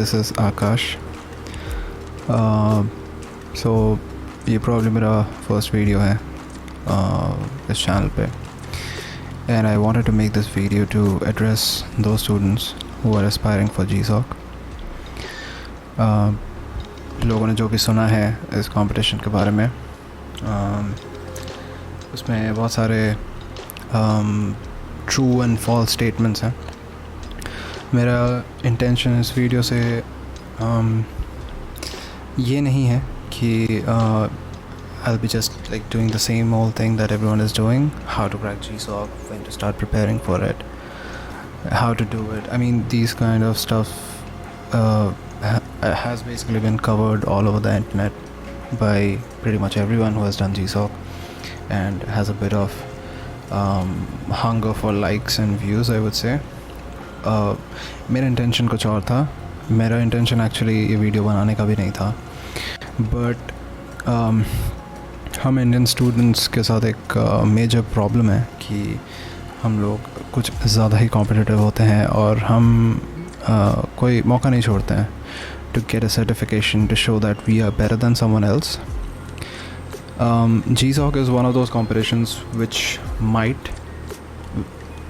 this is Akash. So ये probably मेरा first video है इस channel पे, and I wanted to make this video to address those students who are aspiring for GSOC. लोगों ने जो भी सुना है इस competition के बारे में, उसमें बहुत सारे true and false statements हैं. मेरा इंटेंशन इस वीडियो से ये नहीं है कि I'll be just like doing the same old thing that everyone is doing, how to crack GSOC, when to start preparing for it, how to do it. I mean, these kind of stuff has basically been covered all over the internet by pretty much everyone who has done GSOC and has a bit of hunger for likes and views, I would say. मेरा intention कुछ और था. मेरा intention actually ये video बनाने का भी नहीं था, बट हम इंडियन स्टूडेंट्स के साथ एक मेजर प्रॉब्लम है कि हम लोग कुछ ज़्यादा ही कॉम्पिटिटिव होते हैं और हम कोई मौका नहीं छोड़ते हैं to get a certification to show that we are better than someone else. GSOC is one of those competitions which might,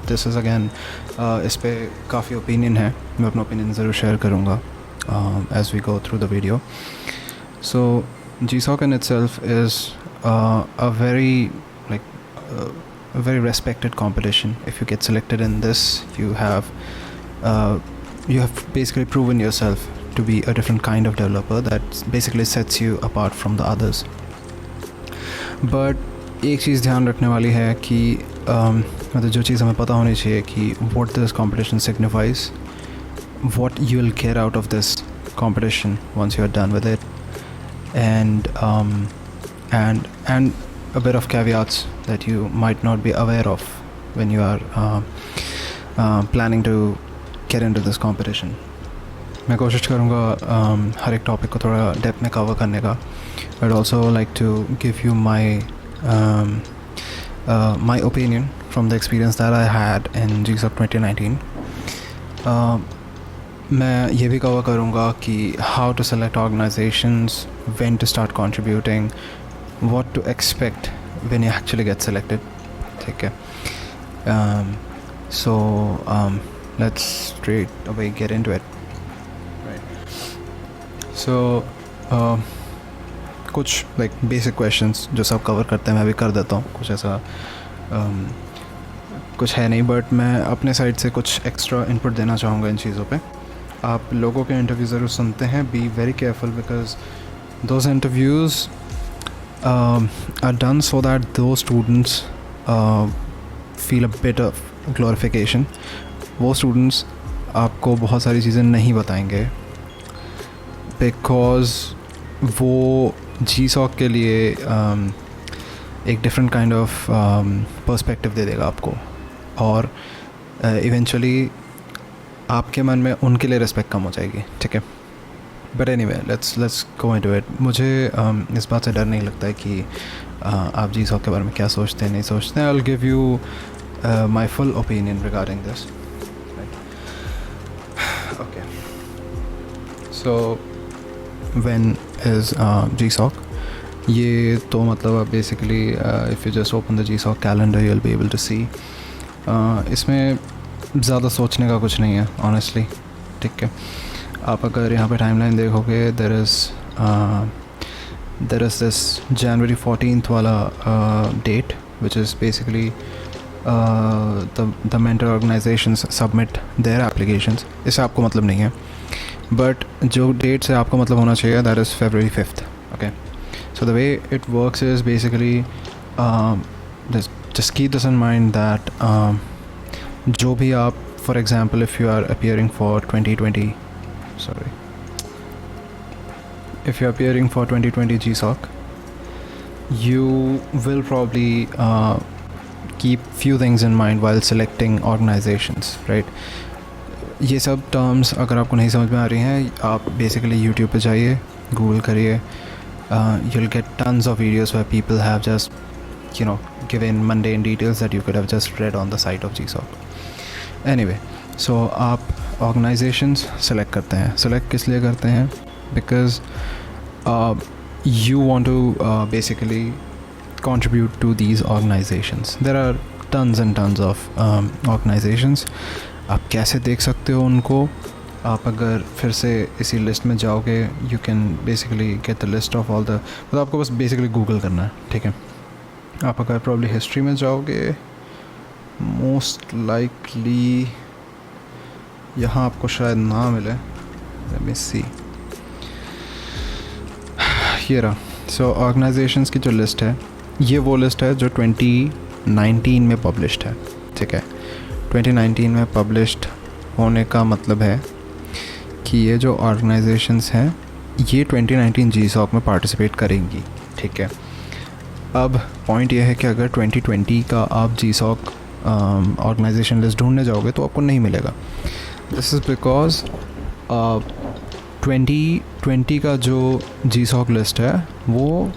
this is again इस पर काफ़ी ओपिनियन है. मैं अपना ओपिनियन ज़रूर शेयर करूँगा as we go through the video. So GSOC in itself is a very respected competition. If you get selected in this, you have basically proven yourself to be a different kind of developer that basically sets you apart from the others. But एक चीज़ ध्यान रखने वाली है कि मतलब जो चीज़ हमें पता होनी चाहिए कि what this competition signifies, what you will get out of this competition once you are done with it, and a bit of caveats that you might not be aware of when you are planning to get into this competition. मैं कोशिश करूँगा हर एक topic को थोड़ा depth में cover करने का. I'd also like to give you my opinion from the experience that I had in GSOC 2019. मैं ये भी कवर करूँगा कि how to select organizations, when to start contributing, what to expect when you actually get selected. ठीक है. So let's straight away get into it. Right. So कुछ like basic questions जो सब कवर करते हैं मैं भी कर देता हूँ. कुछ ऐसा कुछ है नहीं, बट मैं अपने साइड से कुछ एक्स्ट्रा इनपुट देना चाहूँगा इन चीज़ों पे. आप लोगों के इंटरव्यू ज़रूर सुनते हैं. Be very careful because those interviews are done so that though students feel a bit of glorification. वो स्टूडेंट्स आपको बहुत सारी चीज़ें नहीं बताएंगे बिकॉज वो GSOC के लिए एक डिफरेंट काइंड ऑफ पर्सपेक्टिव दे देगा आपको, और इवेंचुअली आपके मन में उनके लिए रिस्पेक्ट कम हो जाएगी. ठीक है. But anyway let's go into it. मुझे इस बात से डर नहीं लगता है कि आप GSOC के बारे में क्या सोचते हैं नहीं सोचते हैं. I will give you my full opinion regarding this. Okay. So when is GSOC? ये तो मतलब आप basically if you just open the GSOC calendar you will be able to see. इसमें ज़्यादा सोचने का कुछ नहीं है ऑनेस्टली. ठीक है. आप अगर यहाँ पे टाइमलाइन देखोगे there is this January 14th वाला date which is basically the mentor organisations submit their applications. इससे आपको मतलब नहीं है, बट जो डेट से आपको मतलब होना चाहिए that is February 5th. Okay. So the way it works is basically just keep this in mind that जो भी आप, for example, if you are appearing for 2020 GSOC, you will probably keep few things in mind while selecting organizations, right? ये सब terms अगर आपको नहीं समझ में आ रही हैं, आप basically YouTube पे जाइए, Google करिए. You'll get tons of videos where people have just, given mundane details that you could have just read on the site of GSOC. Anyway, so आप ऑर्गेनाइजेशंस सेलेक्ट करते हैं. सेलेक्ट किस लिए करते हैं? Because you want to basically contribute to these organizations. There are tons and tons of organizations. आप कैसे देख सकते हो उनको? आप अगर फिर से इसी लिस्ट में जाओगे, you can basically get the list of all the, मतलब आपको बस बेसिकली गूगल करना है, ठीक है. आप अगर प्रॉब्ली हिस्ट्री में जाओगे, मोस्ट लाइकली यहाँ आपको शायद ना मिले. लेट मी सी. ये रहा. सो ऑर्गेनाइजेशंस की जो लिस्ट है, ये वो लिस्ट है जो 2019 में पब्लिश्ड है, ठीक है. 2019 में पब्लिश्ड होने का मतलब है कि ये जो ऑर्गेनाइजेशंस हैं ये 2019 GSOC में पार्टिसिपेट करेंगी, ठीक है. अब पॉइंट ये है कि अगर 2020 का आप GSOC ऑर्गेनाइजेशन लिस्ट ढूंढने जाओगे तो आपको नहीं मिलेगा. दिस इज़ बिकॉज 2020 का जो GSOC लिस्ट है वो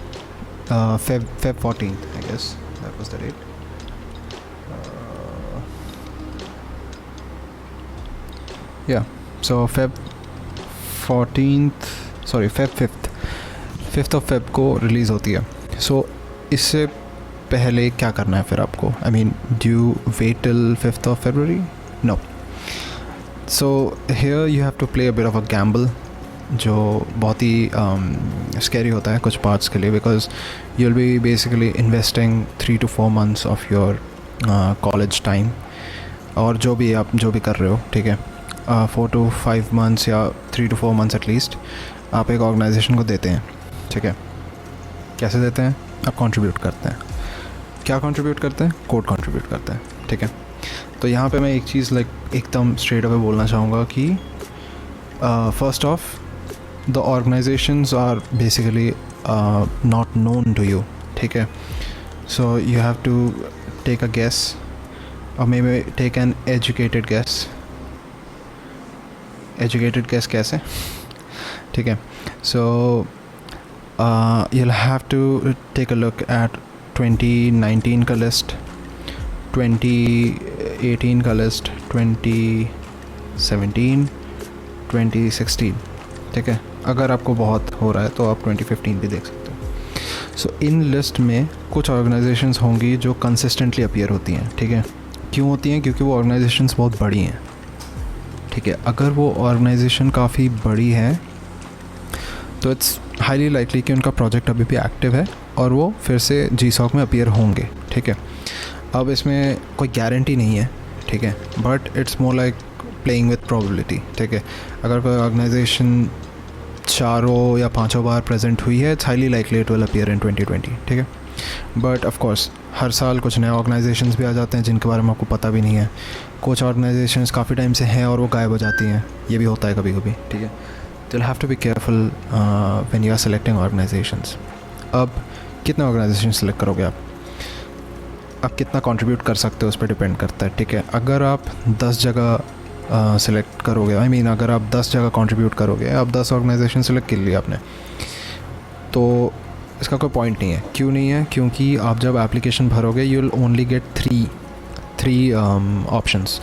Feb 14th, I guess that was the date. Yeah, so Feb 5th of Feb को रिलीज़ होती है. So इससे पहले क्या करना है फिर आपको? I mean, do you wait till 5th of February? No. So here you have to play a bit of a gamble, जो बहुत ही स्कैरी होता है कुछ पार्ट्स के लिए, because you will B basically investing 3 to 4 months of your college time, और जो भी कर रहे हो, ठीक है, 4 to 5 months या 3 to 4 months एटलीस्ट आप एक ऑर्गेनाइजेशन को देते हैं, ठीक है. कैसे देते हैं? आप कंट्रीब्यूट करते हैं. क्या कंट्रीब्यूट करते हैं? कोड कंट्रीब्यूट करते हैं, ठीक है. तो यहाँ पे मैं एक चीज़ एकदम स्ट्रेट अवे बोलना चाहूँगा कि first of, the organizations are basically not known to you, ठीक है. So you have to take a guess, or maybe take an educated guess. Educated guess कैसे? ठीक है. So you'll have to take a look at 2019 का list, 2018 का list, 2017, 2016, ठीक है. अगर आपको बहुत हो रहा है तो आप 2015 भी देख सकते हो. सो इन लिस्ट में कुछ ऑर्गेनाइजेशंस होंगी जो कंसिस्टेंटली अपीयर होती हैं, ठीक है. क्यों होती हैं? क्योंकि वो ऑर्गेनाइजेशंस बहुत बड़ी हैं, ठीक है. अगर वो ऑर्गेनाइजेशन काफ़ी बड़ी है तो इट्स हाईली लाइकली कि उनका प्रोजेक्ट अभी भी एक्टिव है और वो फिर से GSOC में अपीयर होंगे, ठीक है. अब इसमें कोई गारंटी नहीं है, ठीक है, but it's more like playing with probability, ठीक है. अगर कोई ऑर्गेनाइजेशन 4 या 5 बार प्रेजेंट हुई है, it's highly likely it will appear in 2020, ठीक है. बट ऑफ कोर्स हर साल कुछ नए ऑर्गेनाइजेशंस भी आ जाते हैं जिनके बारे में आपको पता भी नहीं है. कुछ ऑर्गेनाइजेशंस काफ़ी टाइम से हैं और वो गायब हो जाती हैं, ये भी होता है कभी कभी, ठीक है. तो you have to be careful when you are selecting organisations. अब कितने ऑर्गेनाइजेशन सेलेक्ट करोगे आप कितना कंट्रीब्यूट कर सकते हो उस पर डिपेंड करता है, ठीक है. अगर आप 10 जगह सेलेक्ट करोगे, अगर आप 10 जगह कंट्रीब्यूट करोगे, आप 10 ऑर्गेनाइजेशन सेलेक्ट कर लिया आपने, तो इसका कोई पॉइंट नहीं है. क्यों नहीं है? क्योंकि आप जब एप्लीकेशन भरोगे you will only get three options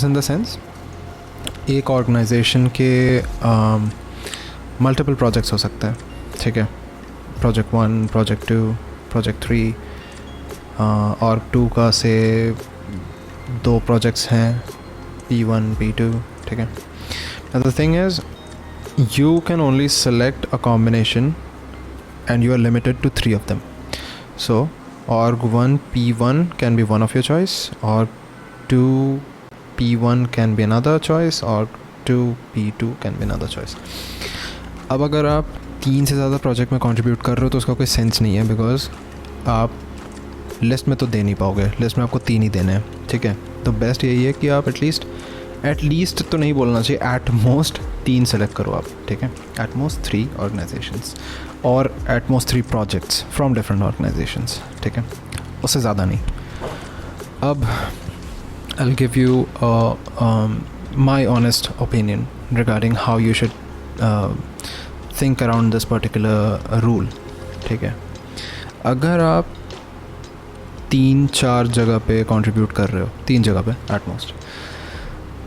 in the sense, एक ऑर्गेनाइजेशन के मल्टीपल प्रोजेक्ट्स हो सकते हैं, ठीक है. प्रोजेक्ट 1, प्रोजेक्ट 2, प्रोजेक्ट 3, और 2 का से 2 प्रोजेक्ट्स हैं, P1, P2, ठीक है. Now the thing is, you can only select a combination and you are limited to 3 of them. So org1 P1 can be one of your choice, org2 P1 can be another choice, org2 P2 can be another choice. अब अगर आप 3 से ज़्यादा project में contribute कर रहे हो तो उसका कोई सेंस नहीं है, बिकॉज आप लिस्ट में तो दे नहीं पाओगे. लिस्ट में आपको 3 ही देने हैं, ठीक है. तो बेस्ट यही है कि आप एटलीस्ट तो नहीं बोलना चाहिए, एट मोस्ट 3 सेलेक्ट करो आप, ठीक है. एट मोस्ट 3 ऑर्गेनाइजेशंस और at most 3 projects from different organisations, ठीक है. उससे ज़्यादा नहीं. अब आई will give you my honest opinion regarding how you should think around this particular rule, ठीक है. अगर आप 3-4 जगह पे कंट्रीब्यूट कर रहे हो, 3 जगह पे एट मोस्ट,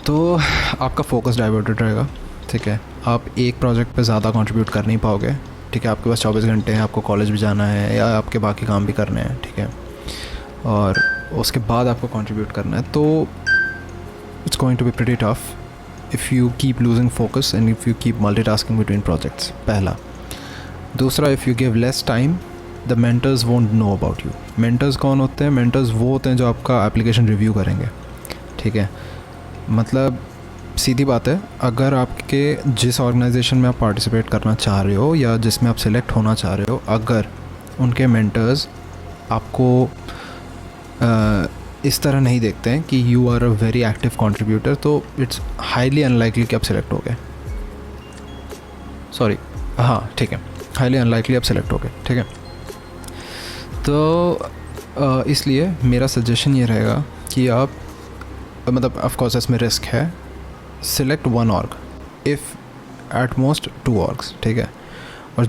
तो आपका फोकस डाइवर्टेड रहेगा, ठीक है। आप एक प्रोजेक्ट पे ज़्यादा कंट्रीब्यूट कर नहीं पाओगे, ठीक है। आपके पास 24 घंटे हैं, आपको कॉलेज भी जाना है या आपके बाकी काम भी करने हैं, ठीक है, और उसके बाद आपको कंट्रीब्यूट करना है, तो it's going to be pretty tough if you keep losing focus and if you keep multitasking between projects, पहला। दूसरा, if you give less time the mentors won't know about you. Mentors कौन होते हैं? Mentors वो होते हैं जो आपका एप्लीकेशन रिव्यू करेंगे, ठीक है। मतलब सीधी बात है, अगर आपके जिस ऑर्गेनाइजेशन में आप पार्टिसिपेट करना चाह रहे हो या जिसमें आप सिलेक्ट होना चाह रहे हो, अगर उनके मेंटर्स आपको इस तरह नहीं देखते हैं कि you are a very active contributor, तो इट्स हाईली अनलाइकली कि आप सिलेक्ट हो गए। सॉरी, हाँ ठीक है, हाईली अनलाइकली आप सिलेक्ट हो गए, ठीक है। तो इसलिए मेरा सजेशन ये रहेगा कि आप, मतलब ऑफ कोर्स इसमें रिस्क है, select one org, if at most 2 orgs, ठीक है। और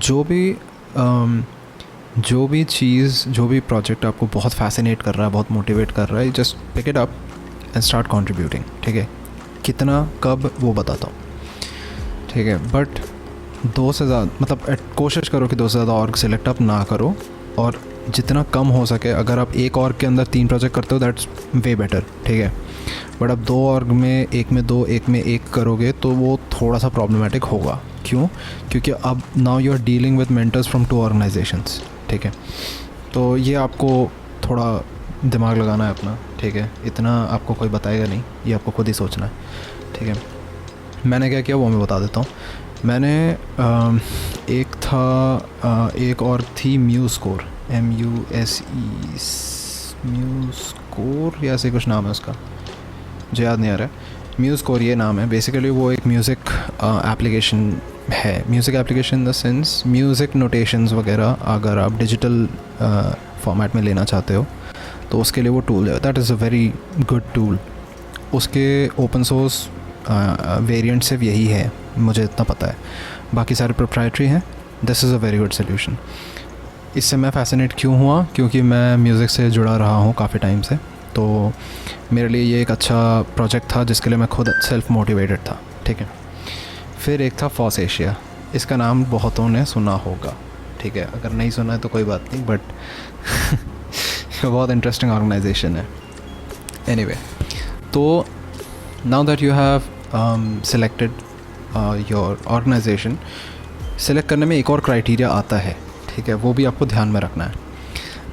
जो भी चीज़, जो भी प्रोजेक्ट आपको बहुत फैसिनेट कर रहा है, बहुत मोटिवेट कर रहा है, just pick it up and start contributing, ठीक है। कितना, कब, वो बताता हूँ, ठीक है। बट 2 से ज़्यादा, मतलब कोशिश करो कि 2 से ज़्यादा ऑर्ग सिलेक्ट अप ना करो, और जितना कम हो सके, अगर आप एक ऑर्ग के अंदर 3 प्रोजेक्ट करते हो दैट्स वे बेटर, ठीक है। बट अब 2 ऑर्ग में, एक में 2, एक में 1 करोगे तो वो थोड़ा सा प्रॉब्लमेटिक होगा। क्यों? क्योंकि अब now you are dealing with mentors from 2 organisations, ठीक है। तो ये आपको थोड़ा दिमाग लगाना है अपना, ठीक है। इतना आपको कोई बताएगा नहीं, ये आपको खुद ही सोचना है, ठीक है। मैंने क्या किया वो मैं बता देता हूँ। मैंने एक और थी म्यूस्कोर, MUSE, म्यूस्कोर या ऐसे कुछ नाम है उसका, मुझे याद नहीं आ रहा है। म्यूस्कोर ये नाम है। बेसिकली वो एक म्यूज़िक एप्लीकेशन है। Music application in the sense music notations वगैरह अगर आप डिजिटल फॉर्मेट में लेना चाहते हो तो उसके लिए वो टूल है। That is a very good tool. उसके ओपन सोर्स वेरिएंट सिर्फ यही है, मुझे इतना पता है, बाकी सारे प्रोप्राइटरी हैं। This is a very good solution. इससे मैं फैसिनेट क्यों हुआ? क्योंकि मैं म्यूज़िक से जुड़ा रहा हूँ काफ़ी टाइम से, तो मेरे लिए ये एक अच्छा प्रोजेक्ट था जिसके लिए मैं खुद सेल्फ मोटिवेटेड था, ठीक है। फिर एक था फॉस एशिया, इसका नाम बहुतों ने सुना होगा, ठीक है। अगर नहीं सुना है तो कोई बात नहीं, बट बहुत इंटरेस्टिंग ऑर्गेनाइजेशन है। एनीवे, तो now that you have selected your organisation, select करने में एक और क्राइटेरिया आता है, ठीक है। वो भी आपको ध्यान में रखना है।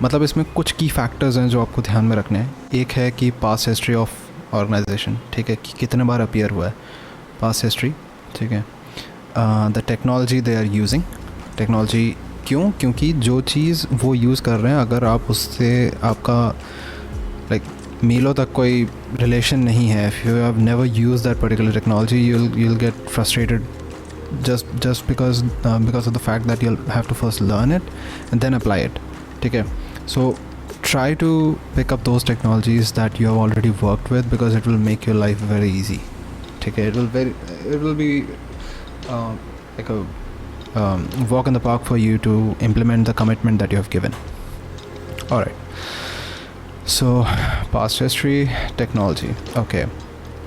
मतलब इसमें कुछ की फैक्टर्स हैं जो आपको ध्यान में रखने हैं। एक है कि पास्ट हिस्ट्री ऑफ ऑर्गेनाइजेशन, ठीक है, कि कितने बार अपीयर हुआ है, पास्ट हिस्ट्री, ठीक है। The technology they are using, technology क्यों? क्योंकि जो चीज़ वो यूज़ कर रहे हैं, अगर आप उससे आपका लाइक मीलों तक कोई रिलेशन नहीं है, if you have never use that particular technology, you'll get frustrated just because of the fact that you'll have to first learn it and then apply it, ठीक है। So try to pick up those technologies that you have already worked with because it will make your life very easy, ठीक है। It will be like a walk in the park for you to implement the commitment that you have given. All right. So past history, technology, okay.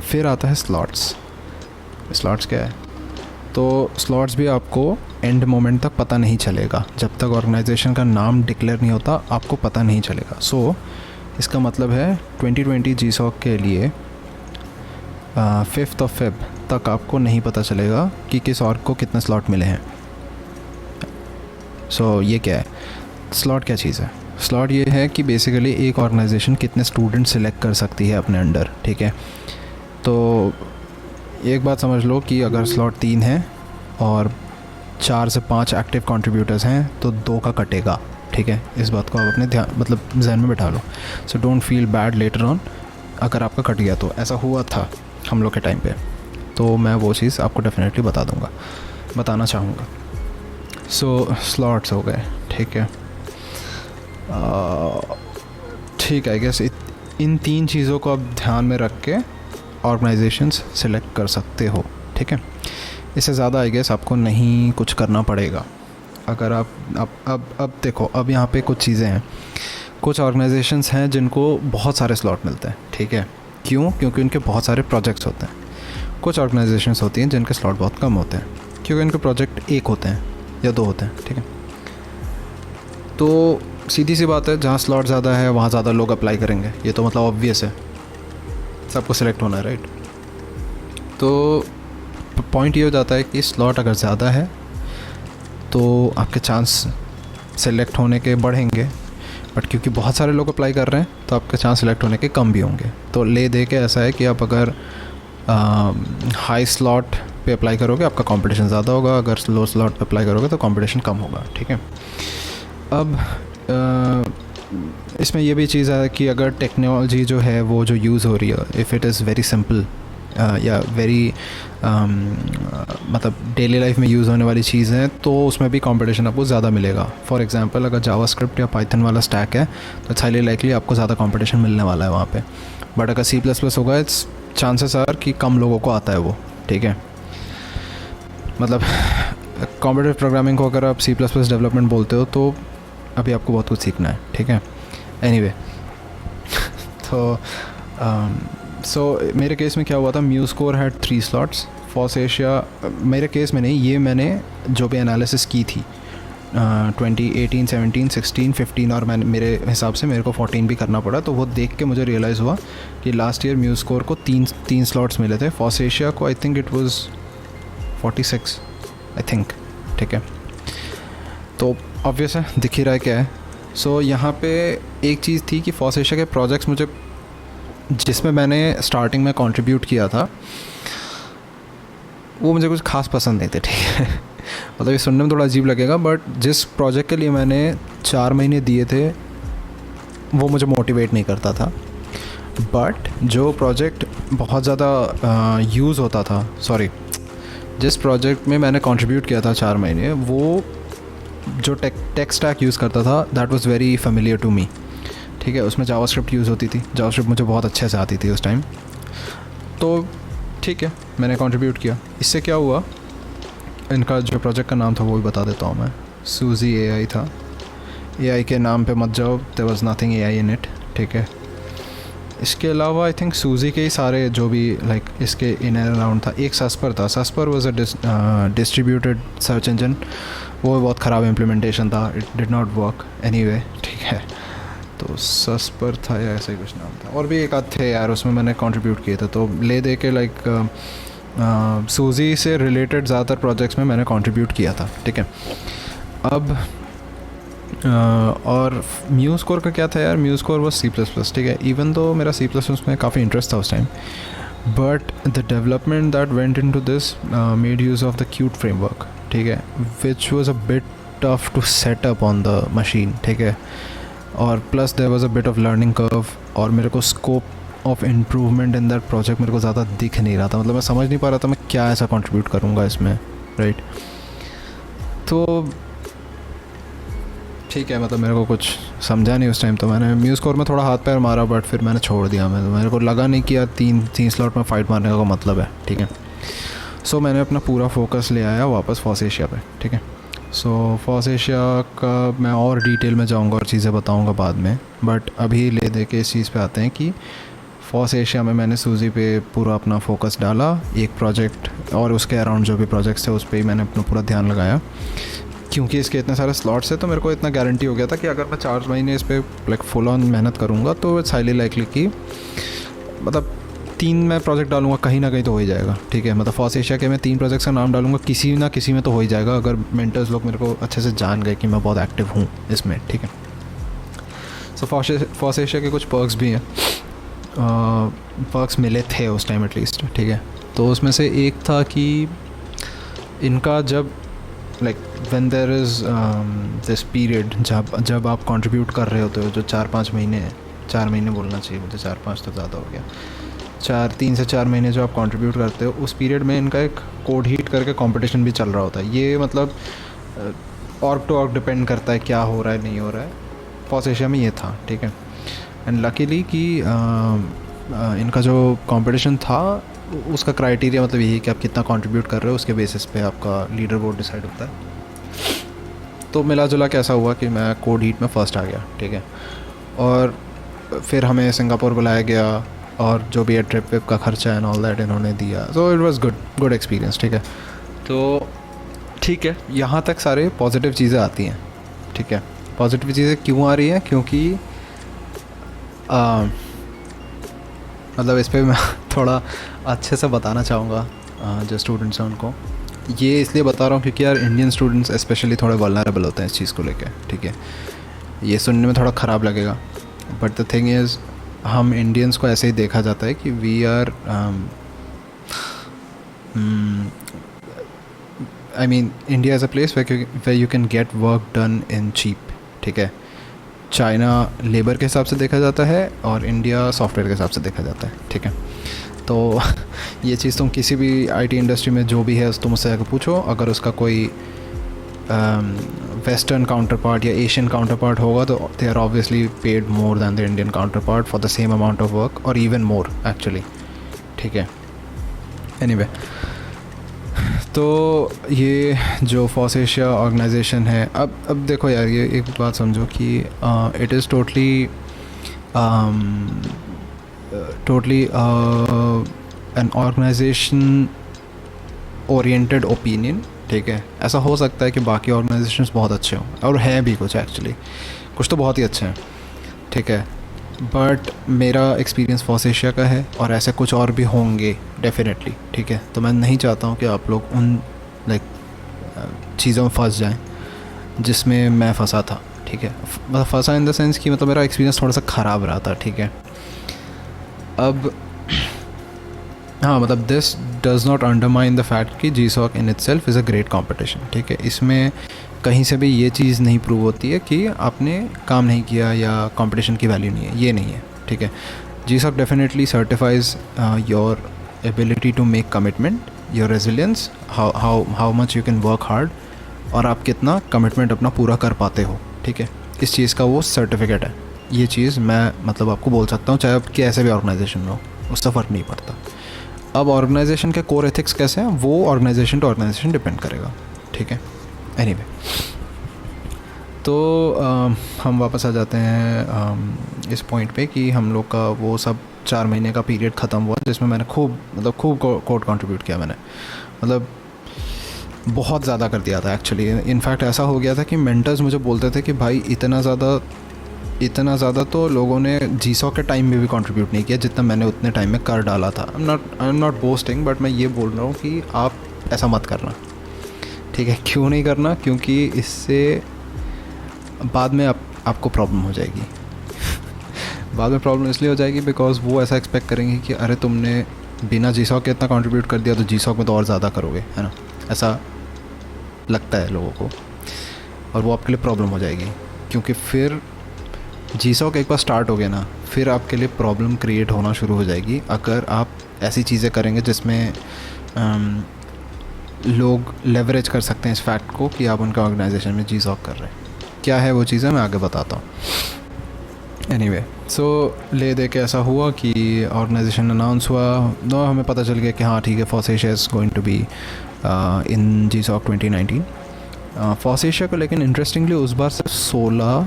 फिर आता है slots. Slots क्या है? तो slots भी आपको एंड मोमेंट तक पता नहीं चलेगा, जब तक ऑर्गेनाइजेशन का नाम डिक्लेयर नहीं होता आपको पता नहीं चलेगा। सो इसका मतलब है 2020 GSOC के लिए 5th of Feb तक आपको नहीं पता चलेगा कि किस ऑर्ग को कितने स्लॉट मिले हैं। सो ये क्या है? स्लॉट क्या चीज़ है? स्लॉट ये है कि बेसिकली एक ऑर्गेनाइजेशन कितने स्टूडेंट सिलेक्ट कर सकती है अपने अंडर, ठीक है। तो एक बात समझ लो कि अगर स्लॉट 3 है और 4 से 5 एक्टिव कंट्रीब्यूटर्स हैं तो 2 का कटेगा, ठीक है। इस बात को आप अपने ध्यान, मतलब जहन में बैठा लो। So don't feel bad later on अगर आपका कट गया। तो ऐसा हुआ था हम लोग के टाइम पे, तो मैं वो चीज़ आपको डेफिनेटली बताना चाहूँगा। सो स्लॉट्स हो गए, ठीक है। ठीक है, आई गेस इन 3 चीज़ों को आप ध्यान में रख के ऑर्गेनाइजेशंस सिलेक्ट कर सकते हो, ठीक है। इससे ज़्यादा आई गेस आपको नहीं कुछ करना पड़ेगा। अगर आप अब देखो, अब यहाँ पे कुछ चीज़ें हैं। कुछ ऑर्गेनाइजेशंस हैं जिनको बहुत सारे स्लॉट मिलते हैं, ठीक है। क्यों? क्योंकि उनके बहुत सारे प्रोजेक्ट्स होते हैं। कुछ ऑर्गेनाइजेशंस होती हैं जिनके स्लॉट बहुत कम होते हैं क्योंकि इनके प्रोजेक्ट एक होते हैं या दो होते हैं, ठीक है। तो सीधी सी बात है, जहाँ स्लॉट ज़्यादा है वहाँ ज़्यादा लोग अप्लाई करेंगे, ये तो मतलब ऑब्वियस है, सबको सिलेक्ट होना है, राइट। तो पॉइंट ये हो जाता है कि स्लॉट अगर ज़्यादा है तो आपके चांस सेलेक्ट होने के बढ़ेंगे, बट क्योंकि बहुत सारे लोग अप्लाई कर रहे हैं तो आपके चांस सेलेक्ट होने के कम भी होंगे। तो ले दे के ऐसा है कि आप अगर हाई स्लॉट पे अप्लाई करोगे आपका कंपटीशन ज़्यादा होगा, अगर लो स्लॉट पे अप्लाई करोगे तो कंपटीशन कम होगा, ठीक है। अब इसमें ये भी चीज़ है कि अगर टेक्नोलॉजी जो है वो जो यूज़ हो रही है, if it is very simple या वेरी मतलब डेली लाइफ में यूज़ होने वाली चीज़ है, तो उसमें भी कंपटीशन आपको ज़्यादा मिलेगा। फॉर एग्जांपल अगर जावास्क्रिप्ट या पाइथन वाला स्टैक है तो इट्स हाईली लाइकली आपको ज़्यादा कंपटीशन मिलने वाला है वहाँ पे। बट अगर C++ होगा, इट्स चांसेस आर कि कम लोगों को आता है वो, ठीक है। मतलब कॉम्पिटिटिव प्रोग्रामिंग को अगर आप C++ डेवलपमेंट बोलते हो तो अभी आपको बहुत कुछ सीखना है, ठीक है। एनीवे तो सो मेरे केस में क्या हुआ था, म्यूस्कोर हैड 3 स्लॉट्स, फॉस एशिया, मेरे केस में नहीं, ये मैंने जो भी एनालिसिस की थी 2018, 17, 16, 15 और मैंने मेरे हिसाब से मेरे को 14 भी करना पड़ा, तो वो देख के मुझे रियलाइज़ हुआ कि लास्ट ईयर म्यूस्कोर को तीन स्लॉट्स मिले थे, फॉस एशिया को I think it was 46 I think, ठीक है। तो ऑब्वियस है, दिख ही रहा है क्या है। सो यहाँ पे एक चीज़ थी कि फॉस एशिया के प्रोजेक्ट्स मुझे, जिसमें मैंने स्टार्टिंग में कंट्रीब्यूट किया था, वो मुझे कुछ खास पसंद नहीं थे, ठीक है। मतलब ये सुनने में थोड़ा अजीब लगेगा, बट जिस प्रोजेक्ट के लिए मैंने 4 महीने दिए थे वो मुझे मोटिवेट नहीं करता था। बट जो प्रोजेक्ट बहुत ज़्यादा यूज़ होता था, जिस प्रोजेक्ट में मैंने कंट्रीब्यूट किया था 4 महीने, वो जो टेक स्टैक यूज़ करता था that was very familiar to me, ठीक है। उसमें जावास्क्रिप्ट यूज़ होती थी, जावास्क्रिप्ट मुझे बहुत अच्छे से आती थी उस टाइम, तो ठीक है मैंने कंट्रीब्यूट किया। इससे क्या हुआ, इनका जो प्रोजेक्ट का नाम था वो भी बता देता हूँ मैं, सूजी AI था। AI के नाम पे मत जाओ, there was nothing AI in it, ठीक है। इसके अलावा आई थिंक सूजी के ही सारे जो भी लाइक इसके इन एंड अराउंड था, एक सस्पर था, सस्पर was a distributed search engine, वो बहुत ख़राब इम्प्लीमेंटेशन था, it did not work anyway, ठीक है। तो सस्पर था या ऐसा ही कुछ नाम था, और भी एक आध थे यार, उसमें मैंने कंट्रीब्यूट किए थे। तो ले दे के लाइक सूजी से रिलेटेड ज़्यादातर प्रोजेक्ट्स में मैंने कंट्रीब्यूट किया था, ठीक है। अब और म्यूस्कोर का क्या था यार, म्यूस्कोर वाज C++, ठीक है। इवन दो मेरा C++ में काफ़ी इंटरेस्ट था उस time, but the development that went into this made use of the Qt framework, ठीक है, which was a bit tough to set up on the machine, ठीक है। और plus there was a bit of learning curve, और मेरे को scope of improvement in that project मेरे को ज़्यादा दिख नहीं रहा था, मतलब मैं समझ नहीं पा रहा था मैं क्या ऐसा कंट्रीब्यूट करूँगा इसमें, राइट। तो ठीक है, मतलब मेरे को कुछ समझा नहीं उस टाइम, तो मैंने म्यूस्कोर में थोड़ा हाथ पैर मारा, बट फिर मैंने छोड़ दिया। मेरे को लगा नहीं कि यार तीन स्लॉट में फ़ाइट मारने का मतलब है, ठीक है। सो मैंने अपना पूरा फोकस ले आया वापस फॉस एशिया पे, ठीक है। सो फॉस एशिया का मैं और डिटेल में जाऊंगा और चीज़ें बताऊंगा बाद में, बट अभी ले दे के इस चीज़ पे आते हैं कि फॉस एशिया में मैंने सूजी पे पूरा अपना फोकस डाला, एक प्रोजेक्ट और उसके अराउंड जो भी प्रोजेक्ट्स थे उस पर ही मैंने अपना पूरा ध्यान लगाया, क्योंकि इसके इतने सारे स्लॉट्स है। तो मेरे को इतना गारंटी हो गया था कि अगर मैं 4 महीने इस पर लाइक फुल ऑन मेहनत करूँगा तो इट्स हाईली लाइकली कि मतलब 3 मैं प्रोजेक्ट डालूंगा कहीं ना कहीं तो हो ही जाएगा, ठीक है। मतलब फॉस एशिया के मैं 3 प्रोजेक्ट्स का नाम डालूंगा, किसी ना किसी में तो हो ही जाएगा, अगर मेंटर्स लोग मेरे को अच्छे से जान गए कि मैं बहुत एक्टिव हूँ इसमें, ठीक है। सो फॉस एशिया के कुछ पर्क्स भी हैं, पर्क्स मिले थे उस टाइम एटलीस्ट, ठीक है। तो उसमें से एक था कि इनका जब like when there is this period जब आप कंट्रीब्यूट कर रहे होते हो, जो 4-5 महीने, 4 महीने बोलना चाहिए मुझे, 4-5 तो ज़्यादा हो गया, 3 से 4 महीने जो आप कंट्रीब्यूट करते हो, उस पीरियड में इनका एक कोड हीट करके कंपटीशन भी चल रहा होता है। ये मतलब ऑर्ग टू ऑर्ग डिपेंड करता है क्या हो रहा है नहीं हो रहा है, फॉस एशिया में ये था, ठीक है। एंड लकीली कि इनका जो कंपटीशन था उसका क्राइटेरिया मतलब यही कि आप कितना कंट्रीब्यूट कर रहे हो, उसके बेसिस पे आपका लीडर बोर्ड डिसाइड होता है। तो मिला जुला के ऐसा हुआ कि मैं कोड हीट में फ़र्स्ट आ गया, ठीक है। और फिर हमें सिंगापुर बुलाया गया, और जो भी है ट्रिप विप का खर्चा एंड ऑल दैट इन्होंने दिया, so it was good experience, ठीक है। तो ठीक है, यहाँ तक सारे पॉजिटिव चीज़ें आती हैं, ठीक है। पॉजिटिव चीज़ें क्यों आ रही हैं? क्योंकि मतलब इस पर मैं थोड़ा अच्छे से बताना चाहूँगा जो स्टूडेंट्स हैं उनको। ये इसलिए बता रहा हूँ क्योंकि यार इंडियन स्टूडेंट्स स्पेशली थोड़े वल्नरेबल होते हैं इस चीज़ को लेकर, ठीक है। ये सुनने में थोड़ा ख़राब लगेगा, बट द थिंग इज़ हम इंडियंस को ऐसे ही देखा जाता है कि we are I mean India as a place way you can get work done in cheap, ठीक है। चाइना लेबर के हिसाब से देखा जाता है और इंडिया सॉफ्टवेयर के हिसाब से देखा जाता है, ठीक है। तो ये चीज़ तुम किसी भी आईटी इंडस्ट्री में जो भी है तुम उससे आकर पूछो, अगर उसका कोई वेस्टर्न काउंटर पार्ट या एशियन काउंटर पार्ट होगा तो they are obviously paid more than the Indian counterpart for the same amount of work और इवन मोर एक्चुअली, ठीक है। एनीवे, तो ये जो फॉस एशिया ऑर्गेनाइजेशन है, अब देखो यार, ये एक बात समझो कि it is totally an organisation oriented opinion, ठीक है। ऐसा हो सकता है कि बाकी ऑर्गेनाइजेशंस बहुत अच्छे हों, और हैं भी कुछ एक्चुअली, कुछ तो बहुत ही अच्छे हैं, ठीक है। बट मेरा एक्सपीरियंस फॉस एशिया का है और ऐसे कुछ और भी होंगे डेफिनेटली, ठीक है। तो मैं नहीं चाहता हूँ कि आप लोग उन चीज़ों में फंस जाएं जिसमें मैं फंसा था, ठीक है। मतलब फंसा इन द सेंस कि मतलब मेरा एक्सपीरियंस थोड़ा सा ख़राब रहा था, ठीक है। अब हाँ, मतलब this does not undermine the fact कि GSOC in itself is a great competition, ठीक है। इसमें कहीं से भी ये चीज़ नहीं प्रूव होती है कि आपने काम नहीं किया या कंपटीशन की वैल्यू नहीं है, ये नहीं है, ठीक है। GSOC definitely certifies your ability to make commitment, your resilience, how much you can work hard, और आप कितना कमिटमेंट अपना पूरा कर पाते हो, ठीक है। इस चीज़ का वो सर्टिफिकेट है। ये चीज़ मैं मतलब आपको बोल सकता हूँ, चाहे आप कैसे भी ऑर्गेनाइजेशन में हो, उससे फ़र्क नहीं पड़ता। अब ऑर्गेनाइजेशन के कोर एथिक्स कैसे हैं वो ऑर्गेनाइजेशन टू ऑर्गेनाइजेशन डिपेंड करेगा, ठीक है। एनीवे, तो हम वापस आ जाते हैं इस पॉइंट पे कि हम लोग का वो सब 4 महीने का पीरियड ख़त्म हुआ जिसमें मैंने खूब कोड कंट्रीब्यूट किया। मैंने मतलब बहुत ज़्यादा कर दिया था एक्चुअली। इनफैक्ट ऐसा हो गया था कि मेंटर्स मुझे बोलते थे कि भाई इतना ज़्यादा तो लोगों ने GSOC के टाइम में भी कंट्रीब्यूट नहीं किया जितना मैंने उतने टाइम में कर डाला था। I am not boasting, but मैं ये बोल रहा हूँ कि आप ऐसा मत करना, ठीक है। क्यों नहीं करना? क्योंकि इससे बाद में आपको प्रॉब्लम हो जाएगी। बाद में प्रॉब्लम इसलिए हो जाएगी बिकॉज वो ऐसा एक्सपेक्ट करेंगे कि अरे तुमने बिना GSOC के इतना कंट्रीब्यूट कर दिया तो GSOC में तो और ज़्यादा करोगे, है ना। ऐसा लगता है लोगों को, और वो आपके लिए प्रॉब्लम हो जाएगी। क्योंकि फिर GSOC एक बार स्टार्ट हो गया ना, फिर आपके लिए प्रॉब्लम क्रिएट होना शुरू हो जाएगी अगर आप ऐसी चीज़ें करेंगे जिसमें लोग लेवरेज कर सकते हैं इस फैक्ट को कि आप उनका ऑर्गेनाइजेशन में GSOC कर रहे हैं। क्या है वो चीज़ें मैं आगे बताता हूँ। एनीवे, सो ले दे के ऐसा हुआ कि ऑर्गेनाइजेशन अनाउंस हुआ, नो हमें पता चल गया कि हाँ ठीक है, FOSS Asia is going to be in GSOC 2019। FOSS Asia को लेकिन इंटरेस्टिंगली उस बार सिर्फ 16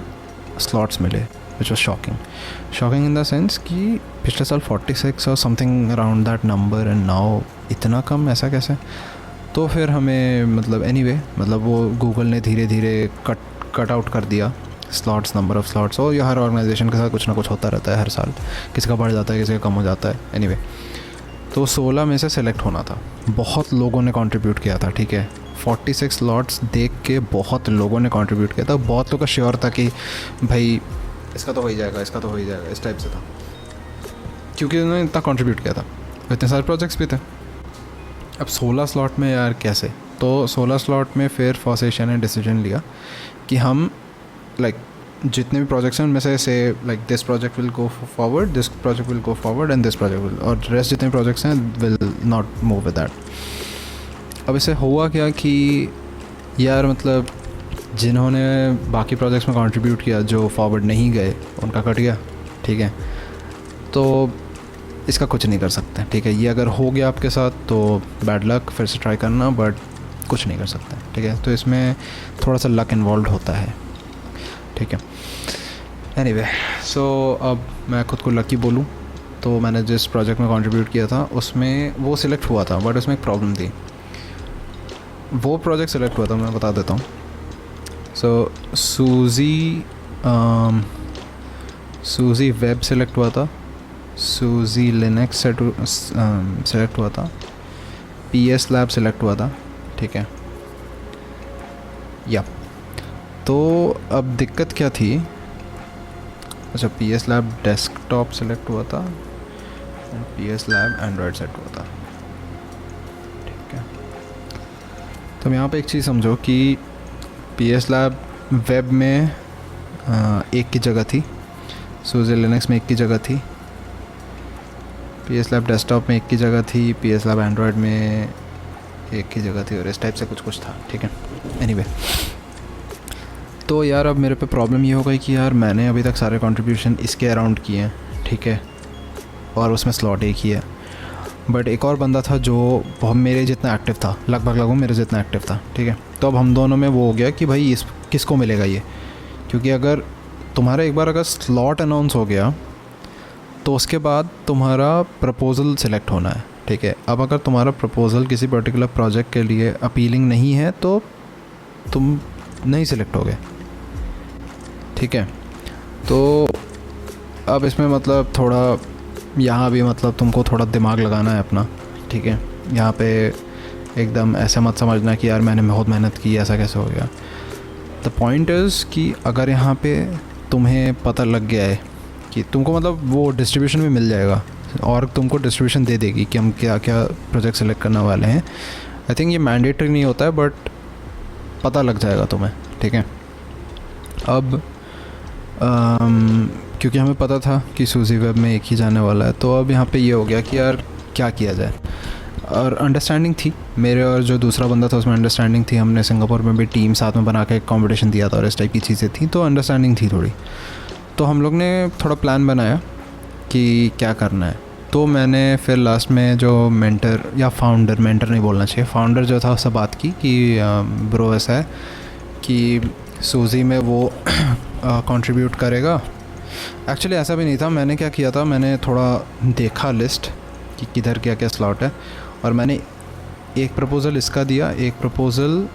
स्लॉट्स मिले, which was shocking in the sense कि पिछले साल 46 और something around that number, and now इतना कम, ऐसा कैसे। तो फिर हमें मतलब एनीवे मतलब वो गूगल ने धीरे धीरे कट आउट कर दिया स्लॉट्स, नंबर ऑफ़ स्लॉट्स। और यह हर ऑर्गेनाइजेशन के साथ कुछ ना कुछ होता रहता है हर साल, किसी का बढ़ जाता है, किसी का कम हो जाता है। एनीवे, तो 16 में से सेलेक्ट होना था। बहुत लोगों ने कंट्रीब्यूट किया था, ठीक है। 46 स्लॉट्स देख के बहुत लोगों ने कंट्रीब्यूट किया था। बहुत लोगों का श्योर था कि भाई इसका तो हो ही जाएगा, इसका तो हो ही जाएगा, इस टाइप से था, क्योंकि उन्होंने इतना कंट्रीब्यूट किया था, इतने सारे प्रोजेक्ट्स भी थे। अब 16 स्लॉट में यार कैसे? तो 16 स्लॉट में फिर फॉस एशिया ने डिसीजन लिया कि हम जितने भी प्रोजेक्ट्स हैं उनमें से like this project will go forward, this project will go forward and this project will, और रेस्ट जितने प्रोजेक्ट्स हैं will not move with that. अब इससे हुआ क्या कि यार मतलब जिन्होंने बाकी प्रोजेक्ट्स में कंट्रीब्यूट किया, जो फॉरवर्ड नहीं गए उनका कट गया, ठीक है। तो इसका कुछ नहीं कर सकते, ठीक है। ये अगर हो गया आपके साथ तो बैड लक, फिर से ट्राई करना, बट कुछ नहीं कर सकते, ठीक है। तो इसमें थोड़ा सा लक इन्वॉल्व होता है, ठीक है। एनीवे, सो अब मैं खुद को लकी बोलूँ तो मैंने जिस प्रोजेक्ट में कंट्रीब्यूट किया था उसमें वो सिलेक्ट हुआ था, बट उसमें एक प्रॉब्लम थी। वो प्रोजेक्ट सिलेक्ट हुआ था, मैं बता देता हूँ। सो सूजी वेब सिलेक्ट हुआ था, सूजी लिनक्स सेलेक्ट हुआ था, PS लैब सेलेक्ट हुआ था, ठीक है। या तो अब दिक्कत क्या थी, अच्छा PS लैब डेस्कटॉप सेलेक्ट हुआ था, PS लैब एंड्रॉयड सेलेक्ट हुआ था, ठीक है। तो यहाँ पे एक चीज़ समझो कि PS लैब वेब में एक की जगह थी, सूजी लिनक्स में एक की जगह थी, PS लैब डेस्कटॉप में एक की जगह थी, PS लैब एंड्रॉयड में एक की जगह थी, और इस टाइप से कुछ था, ठीक है। एनीवे तो यार अब मेरे पे प्रॉब्लम ये हो गई कि यार मैंने अभी तक सारे कंट्रीब्यूशन इसके अराउंड किए हैं, ठीक है, और उसमें स्लॉट एक ही है। बट एक और बंदा था जो बहुत मेरे जितना एक्टिव था, लगभग मेरे जितना एक्टिव था, ठीक है। तो अब हम दोनों में वो हो गया कि भाई इस किसको मिलेगा ये, क्योंकि अगर तुम्हारा एक बार अगर स्लॉट अनाउंस हो गया तो उसके बाद तुम्हारा प्रपोज़ल सिलेक्ट होना है, ठीक है। अब अगर तुम्हारा प्रपोज़ल किसी पर्टिकुलर प्रोजेक्ट के लिए अपीलिंग नहीं है तो तुम नहीं सिलेक्ट होगे, ठीक है। तो अब इसमें मतलब थोड़ा यहाँ भी मतलब तुमको थोड़ा दिमाग लगाना है अपना, ठीक है। यहाँ पे एकदम ऐसे मत समझना कि यार मैंने बहुत मेहनत की, ऐसा कैसे हो गया। द पॉइंट इज़ कि अगर यहाँ पे तुम्हें पता लग गया है कि तुमको मतलब वो डिस्ट्रीब्यूशन भी मिल जाएगा और तुमको डिस्ट्रीब्यूशन दे देगी कि हम क्या क्या प्रोजेक्ट सेलेक्ट करने वाले हैं। आई थिंक ये मैंडेटरी नहीं होता है, बट पता लग जाएगा तुम्हें, ठीक है। अब क्योंकि हमें पता था कि सूजी वेब में एक ही जाने वाला है, तो अब यहाँ पे ये हो गया कि यार क्या किया जाए। और अंडरस्टैंडिंग थी मेरे और जो दूसरा बंदा था उसमें अंडरस्टैंडिंग थी। हमने सिंगापुर में भी टीम साथ में बना के एक कॉम्पिटिशन दिया था और इस टाइप की चीज़ें थी, तो अंडरस्टैंडिंग थी थोड़ी। तो हम लोग ने थोड़ा प्लान बनाया कि क्या करना है। तो मैंने फिर लास्ट में जो मेंटर या फाउंडर, मेंटर नहीं बोलना चाहिए, फाउंडर जो था उससे बात की कि ब्रो ऐसा है कि सूजी में वो कंट्रीब्यूट करेगा। एक्चुअली ऐसा भी नहीं था, मैंने क्या किया था, मैंने थोड़ा देखा लिस्ट कि किधर क्या क्या स्लॉट है, और मैंने एक प्रपोज़ल इसका दिया, एक प्रपोज़ल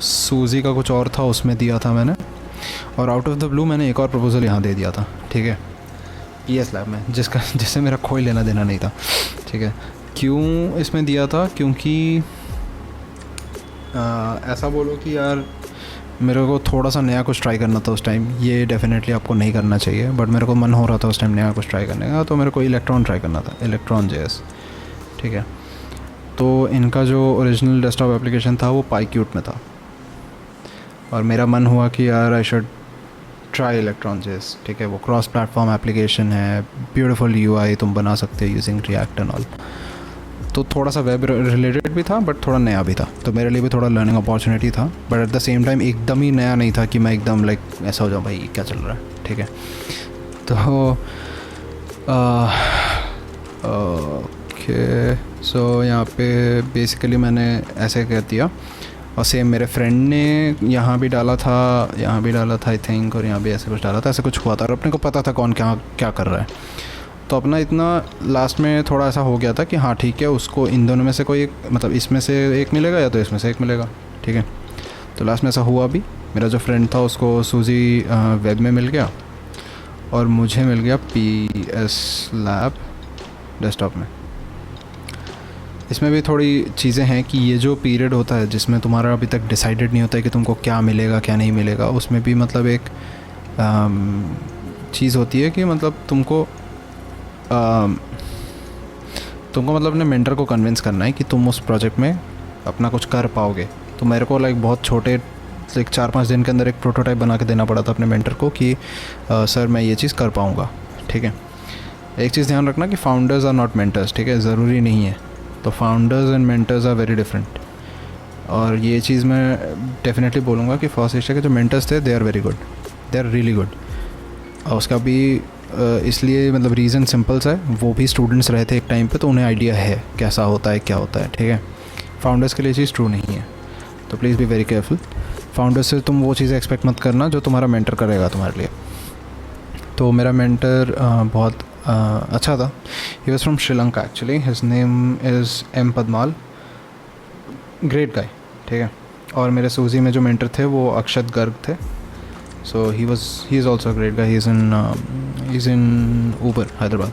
सूजी का कुछ और था उसमें दिया था मैंने, और आउट ऑफ द ब्लू मैंने एक और प्रपोज़ल यहाँ दे दिया था, ठीक है, PS लैब में, जिससे मेरा कोई लेना देना नहीं था, ठीक है। क्यों इसमें दिया था, क्योंकि ऐसा बोलो कि यार मेरे को थोड़ा सा नया कुछ ट्राई करना था उस टाइम। ये डेफिनेटली आपको नहीं करना चाहिए, बट मेरे को मन हो रहा था उस टाइम नया कुछ ट्राई करने का, तो मेरे को इलेक्ट्रॉन ट्राई करना था, इलेक्ट्रॉन JS, ठीक है। तो इनका जो ओरिजिनल डेस्कटॉप एप्लीकेशन था वो PyQt में था, और मेरा मन हुआ कि यार I should try electron JS, ठीक है। वो क्रॉस प्लेटफॉर्म एप्लीकेशन है, ब्यूटीफुल UI तुम बना सकते हो यूजिंग रिएक्ट एंड ऑल। तो थोड़ा सा वेब रिलेटेड भी था, बट थोड़ा नया भी था, तो मेरे लिए भी थोड़ा लर्निंग अपॉर्चुनिटी था, but at the same time एकदम ही नया नहीं था कि मैं एकदम लाइक ऐसा हो जाऊँ भाई क्या चल रहा है, ठीक है। तो ओके, सो यहाँ पे बेसिकली मैंने ऐसे कह दिया, और सेम मेरे फ्रेंड ने यहाँ भी डाला था, यहाँ भी डाला था आई थिंक, और यहाँ भी ऐसे कुछ डाला था, ऐसे कुछ हुआ था, और अपने को पता था कौन क्या क्या कर रहा है। तो अपना इतना लास्ट में थोड़ा ऐसा हो गया था कि हाँ ठीक है, उसको इन दोनों में से कोई एक, मतलब इसमें से एक मिलेगा या तो इसमें से एक मिलेगा, ठीक है। तो लास्ट में ऐसा हुआ भी, मेरा जो फ्रेंड था उसको सूजी वेब में मिल गया, और मुझे मिल गया PS लैब डेस्कटॉप में। इसमें भी थोड़ी चीज़ें हैं कि ये जो पीरियड होता है जिसमें तुम्हारा अभी तक डिसाइडेड नहीं होता है कि तुमको क्या मिलेगा क्या नहीं मिलेगा, उसमें भी मतलब एक चीज़ होती है कि मतलब तुमको मतलब अपने मेंटर को कन्विंस करना है कि तुम उस प्रोजेक्ट में अपना कुछ कर पाओगे। तो मेरे को लाइक बहुत छोटे, लाइक 4-5 दिन के अंदर एक प्रोटोटाइप बना के देना पड़ा था अपने मेंटर को कि सर मैं ये चीज़ कर पाऊँगा, ठीक है। एक चीज़ ध्यान रखना कि फाउंडर्स आर नॉट मेंटर्स, ठीक है, ज़रूरी नहीं है। तो founders and mentors are very different, और ये चीज़ मैं डेफिनेटली बोलूँगा कि फर्स्ट एशिया के जो मेंटर्स थे they are very good, they are really good. और उसका भी इसलिए मतलब रीज़न सिंपल सा है, वो भी स्टूडेंट्स रहे थे एक टाइम पे, तो उन्हें आइडिया है कैसा होता है क्या होता है, ठीक है। फाउंडर्स के लिए चीज़ ट्रू नहीं है, तो please be very careful. Founders से तुम वो चीज़ें एक्सपेक्ट मत करना जो तुम्हारा मेंटर करेगा तुम्हारे लिए। तो मेरा मेंटर बहुत अच्छा था. He was from Sri Lanka actually. His name is M Padmal. Great guy, ठीक है. और मेरे सूजी में जो मेंटर थे वो अक्षत गर्ग थे. So he is also great guy. He is in Uber Hyderabad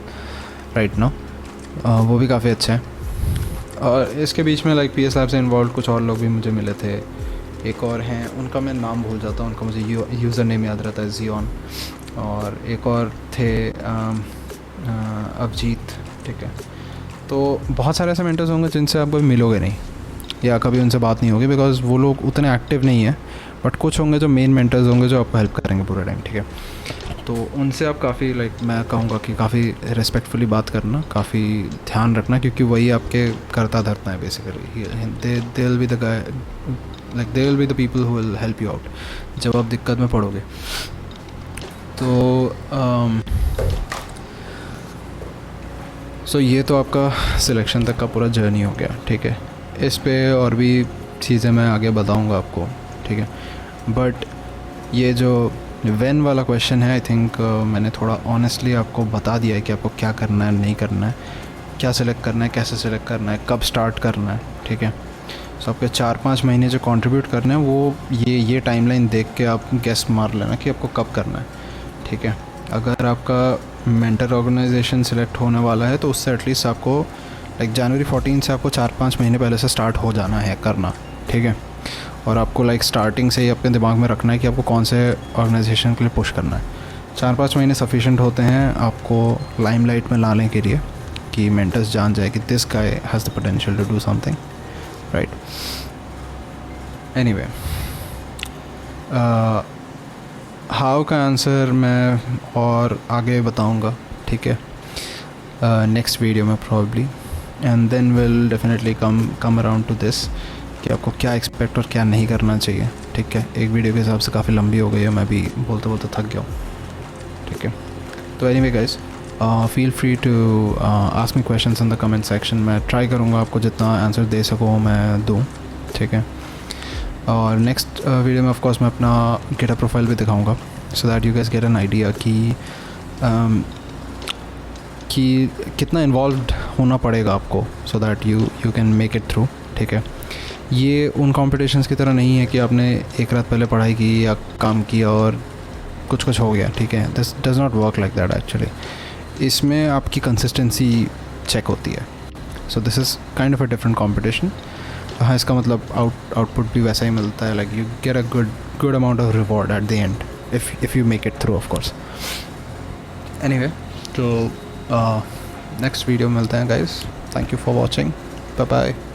right now. वो भी काफ़ी अच्छे हैं. और इसके बीच में लाइक PS लैब से इन्वॉल्व कुछ और लोग भी मुझे मिले थे. एक और हैं, उनका मैं नाम भूल जाता हूँ, उनका मुझे यूज़र नेम याद रहता है, जियोन. और एक और थे अभिजीत, ठीक है. तो बहुत सारे ऐसे मेंटर्स होंगे जिनसे आप कभी मिलोगे नहीं या कभी उनसे बात नहीं होगी, बिकॉज वो लोग उतने एक्टिव नहीं है. बट कुछ होंगे जो मेन मेंटर्स होंगे जो आपको हेल्प करेंगे पूरे टाइम, ठीक है. तो उनसे आप काफ़ी लाइक मैं कहूँगा कि काफ़ी रिस्पेक्टफुली बात करना, काफ़ी ध्यान रखना, क्योंकि वही आपके करता धरता है basically. They will be the guy, like they will be the people who will help you out जब आप दिक्कत में पड़ोगे. तो सो ये तो आपका सिलेक्शन तक का पूरा जर्नी हो गया, ठीक है. इस पे और भी चीज़ें मैं आगे बताऊंगा आपको, ठीक है. बट ये जो व्हेन वाला क्वेश्चन है, आई थिंक मैंने थोड़ा ऑनेस्टली आपको बता दिया है कि आपको क्या करना है, नहीं करना है, क्या सिलेक्ट करना है, कैसे सिलेक्ट करना है, कब स्टार्ट करना है, ठीक है. सो आपके 4-5 महीने जो कंट्रीब्यूट करने हैं वो ये टाइमलाइन देख के आप गेस मार लेना कि आपको कब करना है, ठीक है. अगर आपका मेंटर ऑर्गेनाइजेशन सिलेक्ट होने वाला है तो उससे एटलीस्ट आपको लाइक जनवरी 14 से आपको 4-5 महीने पहले से स्टार्ट हो जाना है करना, ठीक है. और आपको लाइक स्टार्टिंग से ही अपने दिमाग में रखना है कि आपको कौन से ऑर्गेनाइजेशन के लिए पुश करना है. 4-5 महीने सफिशेंट होते हैं आपको लाइमलाइट में लाने के लिए कि मेंटर्स जान जाए कि this guy has the potential to do something, right. Anyway, how का आंसर मैं और आगे बताऊंगा, ठीक है, नेक्स्ट वीडियो में probably. And then will definitely come around to this कि आपको क्या एक्सपेक्ट और क्या नहीं करना चाहिए, ठीक है. एक वीडियो के हिसाब से काफ़ी लंबी हो गई है, मैं भी बोलते बोलते थक गया हूँ, ठीक है. तो anyway guys, feel free to ask me questions in the comment section. मैं ट्राई करूँगा आपको जितना आंसर दे सकूँ मैं दूँ, ठीक है. और नेक्स्ट वीडियो में ऑफ कोर्स मैं अपना गिटहब प्रोफाइल भी दिखाऊँगा, so that you guys get an idea कि कितना इन्वॉल्व्ड होना पड़ेगा आपको, so that you can make it through, ठीक है. ये उन कॉम्पिटिशन्स की तरह नहीं है कि आपने एक रात पहले पढ़ाई की या काम किया और कुछ हो गया, ठीक है. This does not work like that actually. इसमें आपकी कंसिस्टेंसी चेक होती है. So this is kind of a different competition. हाँ, इसका मतलब आउटपुट भी वैसा ही मिलता है, like you get a good amount of reward at the end if you make it through, of course. Anyway, तो next video मिलते हैं guys. Thank you for watching. Bye bye.